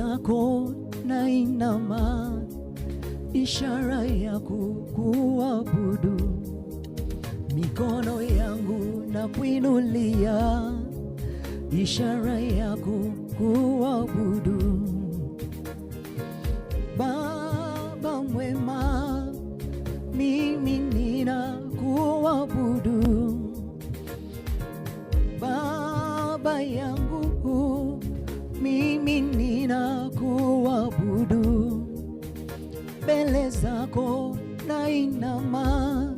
zako nainama, ishara ya kuabudu. Mikono yangu na kuinulia, ishara ya kuabudu. Baba mwema, mimi ninakuabudu. Baba yangu, mimi ninakuabudu. Mbele zako nainama,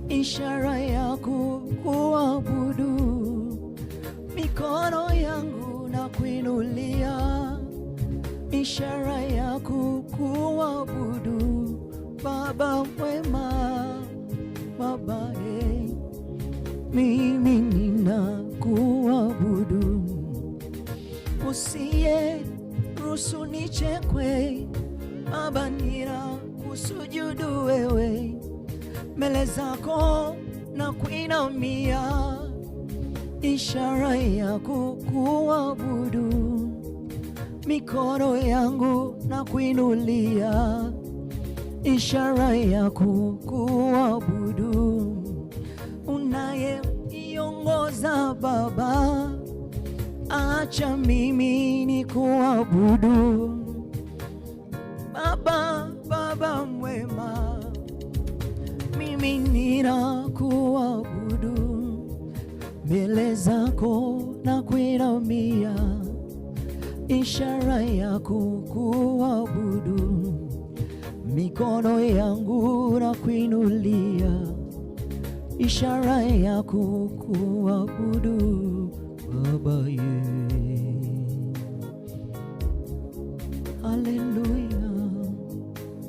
ishara ya kuabudu. Mikono yangu na kuinulia, ishara ya kuabudu. Baba mwema, Baba mimi ninakuabudu. Usiye ruhusu nichekwe, Baba ninakusujudu wewe. Mbele zako na kuinamia, ishara ya kuabudu. Mikono yangu na kuinulia, ishara ya kuabudu. Unayeiongoza Baba, acha mimi nikuabudu. Baba, Baba mwema, mimi ninakuabudu. Mbele zako na kuinamia, ishara ya kuabudu. Mikono yangu na kuinulia, ishara ya kuabudu. Baba ye, haleluya.